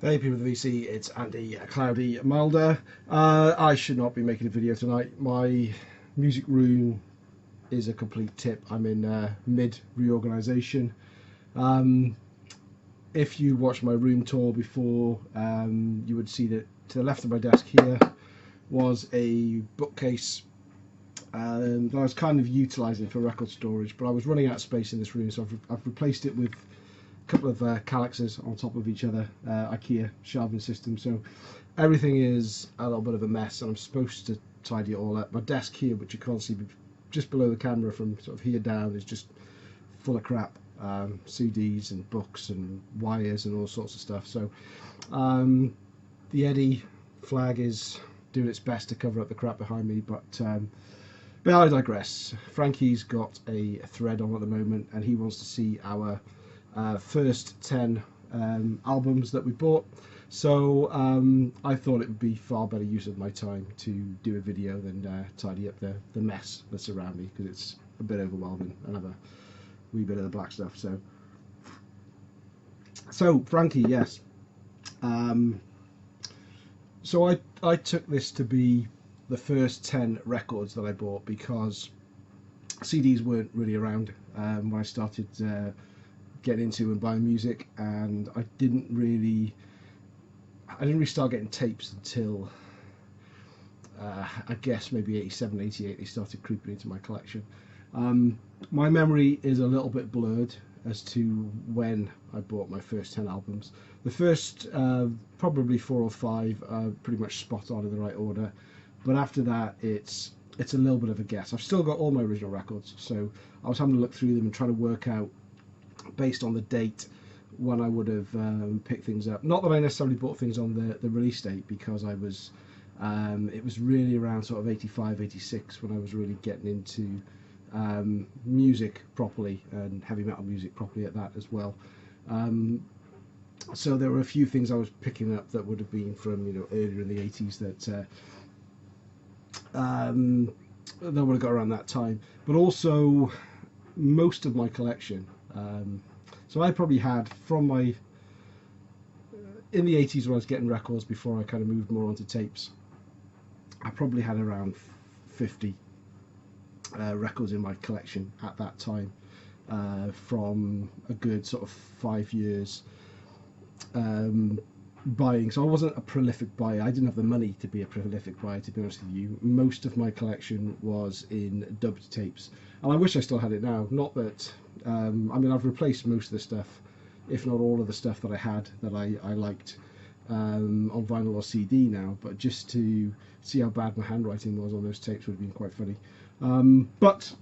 Hey people of the VC, it's Andy Cloudy Mulder. I should not be making a video tonight. My music room is a complete tip. I'm in mid reorganisation. Um, if you watched my room tour before, you would see that to the left of my desk here was a bookcase that I was kind of utilising for record storage, but I was running out of space in this room, so I've replaced it with couple of calyxes on top of each other, IKEA shelving system. So everything is a little bit of a mess, and I'm supposed to tidy it all up. My desk here, which you can't see just below the camera from sort of here down, is just full of crap, CDs and books and wires and all sorts of stuff. So the Eddie flag is doing its best to cover up the crap behind me, but I digress. Frankie's got a thread on at the moment, and he wants to see our first 10 albums that we bought. So I thought it would be far better use of my time to do a video than tidy up the mess that's around me, because it's a bit overwhelming. I have a wee bit of the black stuff. So Frankie, yes. So I took this to be the first 10 records that I bought, because CDs weren't really around when I started getting into and buying music, and I didn't really start getting tapes until I guess maybe 87, 88 they started creeping into my collection. My memory is a little bit blurred as to when I bought my first 10 albums. The first probably 4 or 5 are pretty much spot on in the right order, but after that it's a little bit of a guess. I've still got all my original records, so I was having to look through them and trying to work out, based on the date, when I would have picked things up. Not that I necessarily bought things on the release date, because I was it was really around sort of 85, 86 when I was really getting into music properly, and heavy metal music properly at that as well. So there were a few things I was picking up that would have been from earlier in the 80s that would have got around that time, but also most of my collection. So I probably had from my in the 80s when I was getting records before I kind of moved more onto tapes, I probably had around 50 records in my collection at that time, from a good sort of 5 years buying. So I wasn't a prolific buyer. I didn't have the money to be a prolific buyer, to be honest with you. Most of my collection was in dubbed tapes, and I wish I still had it now. Not that I mean, I've replaced most of the stuff, if not all of the stuff that I had that I liked on vinyl or CD now, but just to see how bad my handwriting was on those tapes would have been quite funny. But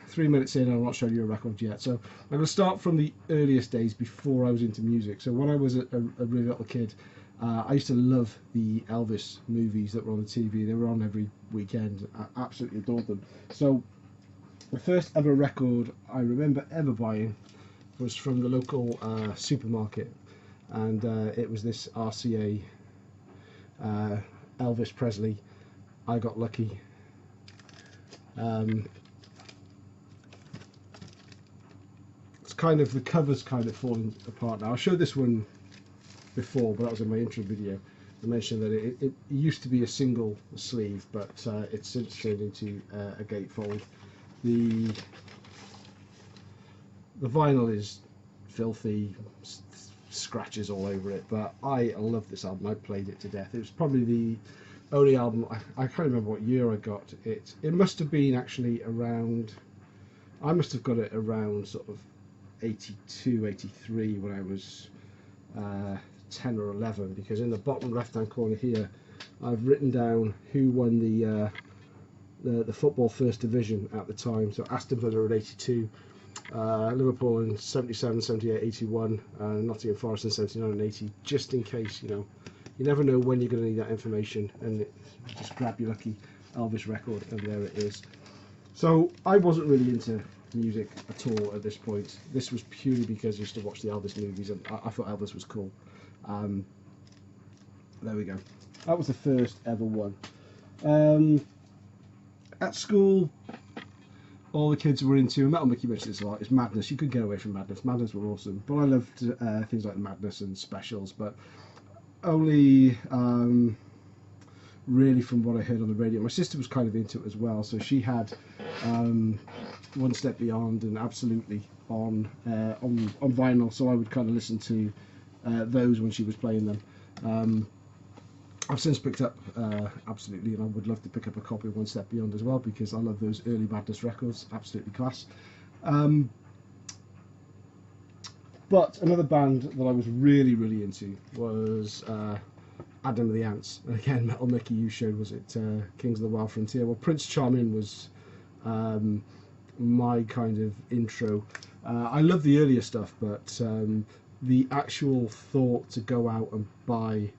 3 minutes in, I'm not showing you a record yet. So I'm going to start from the earliest days before I was into music. So when I was a really little kid, I used to love the Elvis movies that were on the TV. They were on every weekend. I absolutely adored them. So the first ever record I remember ever buying was from the local supermarket, and it was this RCA Elvis Presley, I Got Lucky. It's kind of, the cover's kind of falling apart now. I showed this one before, but that was in my intro video. I mentioned that it used to be a single sleeve, but it's since turned into a gatefold. The vinyl is filthy, scratches all over it, but I love this album. I played it to death. It was probably the only album, I can't remember what year I got it. It must have been actually around, I must have got it around sort of 82, 83 when I was 10 or 11, because in the bottom left hand corner here I've written down who won the football first division at the time. So Aston Villa in 82, Liverpool in 77, 78, 81, Nottingham Forest in 79 and 80, just in case, you never know when you're going to need that information, and just grab your lucky Elvis record and there it is. So I wasn't really into music at all at this point. This was purely because I used to watch the Elvis movies, and I thought Elvis was cool. There we go. That was the first ever one. At school, all the kids were into, and Metal Mickey mentioned this a lot, is Madness. You could get away from Madness. Madness were awesome, but I loved things like Madness and Specials, but only really from what I heard on the radio. My sister was kind of into it as well, so she had One Step Beyond and Absolutely on vinyl, so I would kind of listen to those when she was playing them. I've since picked up Absolutely, and I would love to pick up a copy of One Step Beyond as well, because I love those early Madness records, absolutely class. But another band that I was really into was Adam and the Ants. And again, Metal Mickey, you showed, was it Kings of the Wild Frontier? Well, Prince Charming was my kind of intro. I love the earlier stuff, but the actual thought to go out and buy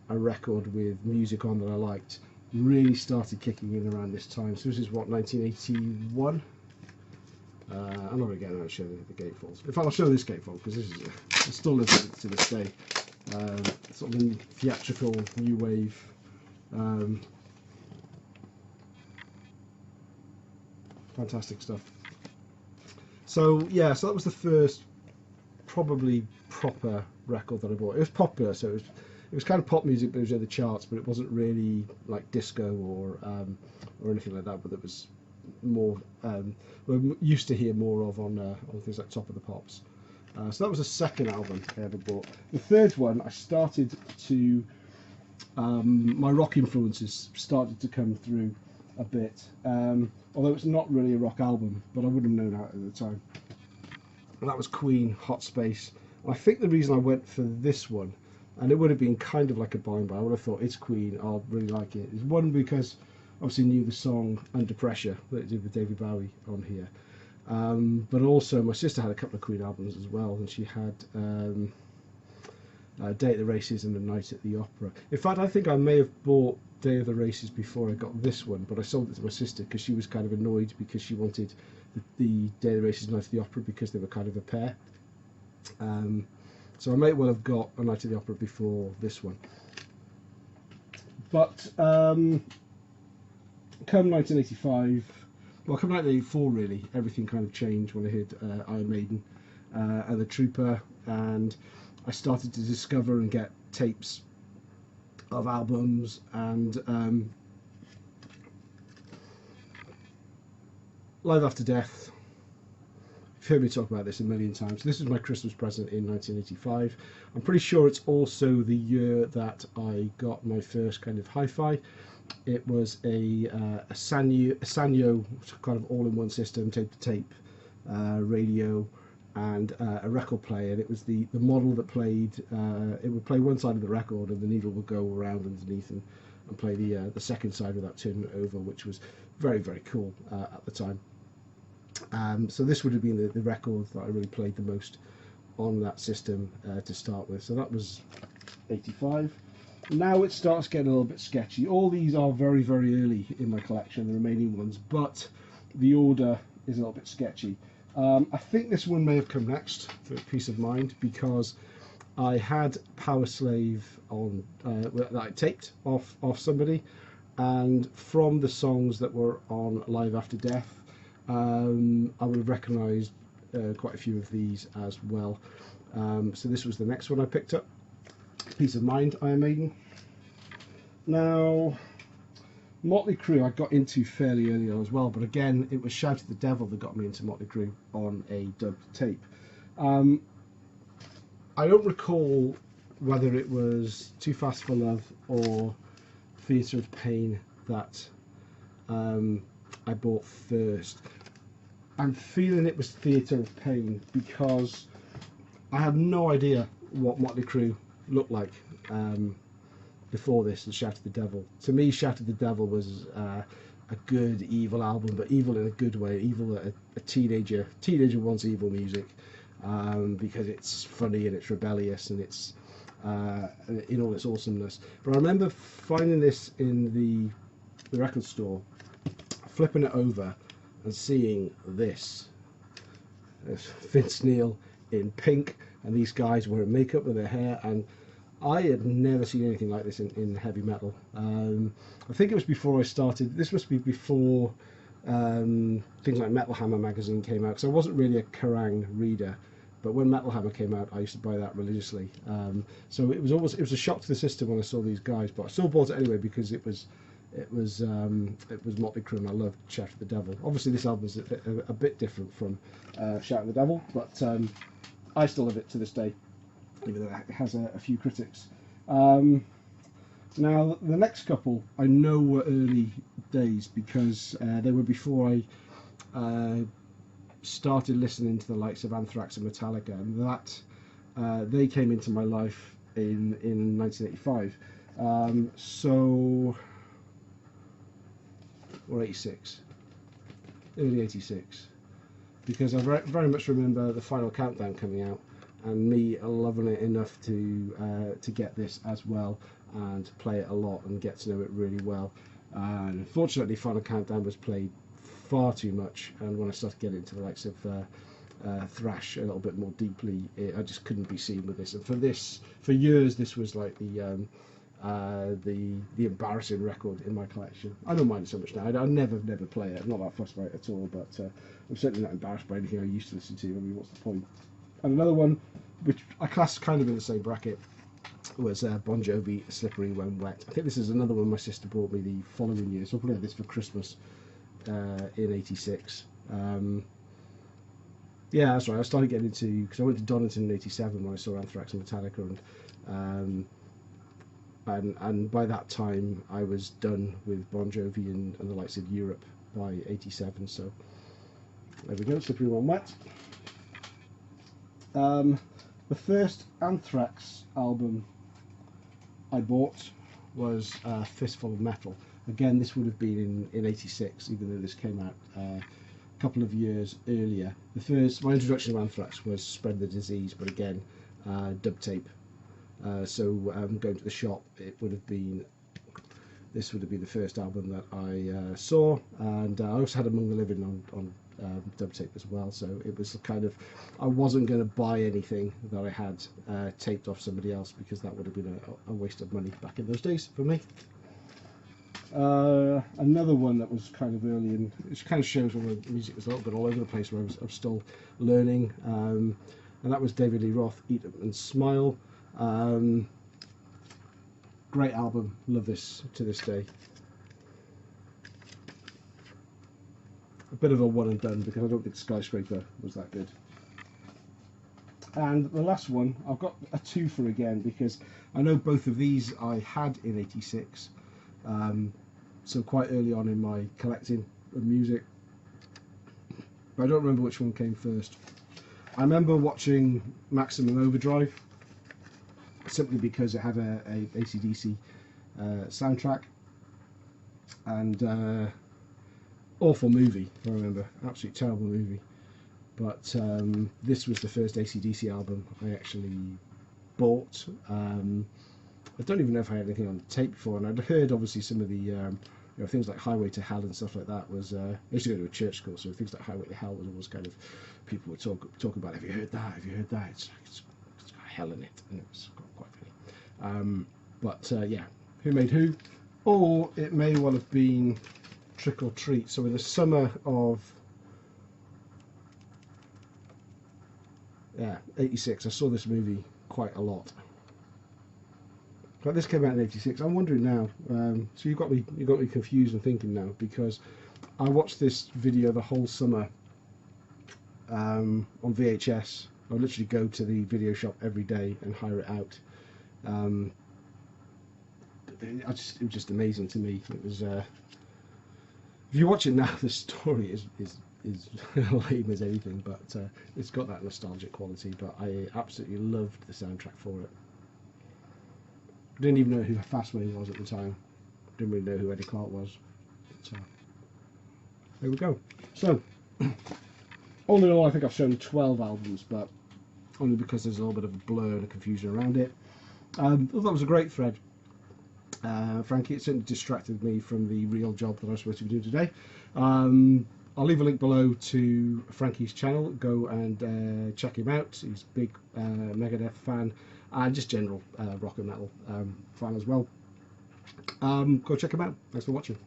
a record with music on that I liked really started kicking in around this time. So this is what, 1981? I'm not going to get out show the gatefolds. In fact, I'll show this gatefold, because this is I still live with it to this day. Sort of a theatrical new wave. Fantastic stuff. So yeah, so that was the first probably proper record that I bought. It was popular, so it was kind of pop music, but it was in the charts, but it wasn't really like disco or anything like that. But it was more we're used to hear more of on things like Top of the Pops. So that was the second album I ever bought. The third one, I started to my rock influences started to come through a bit, although it's not really a rock album, but I wouldn't have known that at the time. And that was Queen, Hot Space. And I think the reason I went for this one, and it would have been kind of like a blind buy, I would have thought it's Queen, I'll really like it, is one, because obviously knew the song Under Pressure that it did with David Bowie on here, but also my sister had a couple of Queen albums as well, and she had Day at the Races and A Night at the Opera. In fact, I think I may have bought Day of the Races before I got this one, but I sold it to my sister because she was kind of annoyed because she wanted the Day of the Races and Night at the Opera because they were kind of a pair. So I may well have got A Night at the Opera before this one. But come 1985, well, come 1984 really, everything kind of changed when I heard Iron Maiden and The Trooper, and I started to discover and get tapes of albums, and Live After Death. You've heard me talk about this a million times. This is my Christmas present in 1985. I'm pretty sure it's also the year that I got my first kind of hi-fi. It was a Sanyo kind of all-in-one system, tape-to-tape, radio, and a record player. And it was the model that played. It would play one side of the record, and the needle would go around underneath and play the second side without turning it over, which was very cool at the time. So this would have been the record that I really played the most on that system to start with. So that was 85. Now it starts getting a little bit sketchy. All these are very early in my collection, the remaining ones, but the order is a little bit sketchy. I think this one may have come next, for Peace of Mind, because I had Power Slave on that I taped off somebody, and from the songs that were on Live After Death, I would have recognised quite a few of these as well. So this was the next one I picked up, Peace of Mind, Iron Maiden. Now, Motley Crue I got into fairly early on as well, but again, it was Shout at the Devil that got me into Motley Crue on a dubbed tape. I don't recall whether it was Too Fast for Love or Theatre of Pain that I bought first. I'm feeling it was Theatre of Pain because I had no idea what Motley Crue looked like before this and Shout at the Devil. To me, Shout at the Devil was a good evil album, but evil in a good way. Evil that a teenager wants evil music because it's funny and it's rebellious and it's in all its awesomeness. But I remember finding this in the record store, flipping it over and seeing this. Vince Neil in pink, and these guys wearing makeup with their hair, and I had never seen anything like this in heavy metal. I think it was before I started. This must be before things like Metal Hammer magazine came out, because I wasn't really a Kerrang reader, but when Metal Hammer came out, I used to buy that religiously. So it was a shock to the system when I saw these guys, but I still bought it anyway because it was Motley Crue, and I loved Shout at the Devil. Obviously, this album is a bit different from Shout at the Devil, but I still love it to this day, even though it has a few critics. Now, the next couple I know were early days because they were before I started listening to the likes of Anthrax and Metallica, and that they came into my life in 1985. Or 86, early 86, because I very much remember the Final Countdown coming out and me loving it enough to get this as well and play it a lot and get to know it really well. And unfortunately, Final Countdown was played far too much, and when I started getting into the likes of Thrash a little bit more deeply, I just couldn't be seen with this. And for years, this was like the embarrassing record in my collection. I don't mind it so much now. I never play it. I'm not that fussed by it at all, but I'm certainly not embarrassed by anything I used to listen to. I mean, what's the point? And another one, which I class kind of in the same bracket, was Bon Jovi, Slippery When Wet. I think this is another one my sister bought me the following year, so I probably had this for Christmas in 86. Yeah, that's right. I started getting into, because I went to Donington in 87 when I saw Anthrax and Metallica, and by that time I was done with Bon Jovi and the likes of Europe by 87. So there we go, Slippery When Wet. The first Anthrax album I bought was Fistful of Metal. Again, this would have been in 86, even though this came out a couple of years earlier. My introduction to Anthrax was Spread the Disease, but again, dub tape. So going to the shop, this would have been the first album that I saw, and I also had Among the Living on dub tape as well. So it was kind of, I wasn't going to buy anything that I had taped off somebody else, because that would have been a waste of money back in those days for me. Another one that was kind of early, and it kind of shows when the music was a little bit all over the place, where I was still learning, and that was David Lee Roth, Eat Up and Smile. Great album, love this to this day. A bit of a one and done, because I don't think Skyscraper was that good. And the last one, I've got a twofer again, because I know both of these I had in 86, so quite early on in my collecting of music, but I don't remember which one came first. I remember watching Maximum Overdrive, simply because it had a AC/DC soundtrack, and awful movie, if I remember, absolutely terrible movie. But this was the first AC/DC album I actually bought. I don't even know if I had anything on tape before, and I'd heard obviously some of the things like Highway to Hell and stuff like that. I used to go to a church school, so things like Highway to Hell was always kind of, people would talk about, have you heard that? Have you heard that? It's got hell in it, and it was quite funny. Yeah, Who Made Who? Or it may well have been Trick or Treat. So in the summer of 86, I saw this movie quite a lot. But this came out in 86. I'm wondering now. So you got me confused and thinking now, because I watched this video the whole summer on VHS. I would literally go to the video shop every day and hire it out. It was just amazing to me. It was. If you watch it now, the story is lame as anything, but it's got that nostalgic quality. But I absolutely loved the soundtrack for it. I didn't even know who Fastway was at the time. Didn't really know who Eddie Clark was. So there we go. So all in all, I think I've shown 12 albums, but only because there's a little bit of a blur and a confusion around it. I thought that was a great thread, Frankie. It certainly distracted me from the real job that I was supposed to be doing today. I'll leave a link below to Frankie's channel. Go and check him out. He's a big Megadeth fan, and just general rock and metal fan as well. Go check him out. Thanks for watching.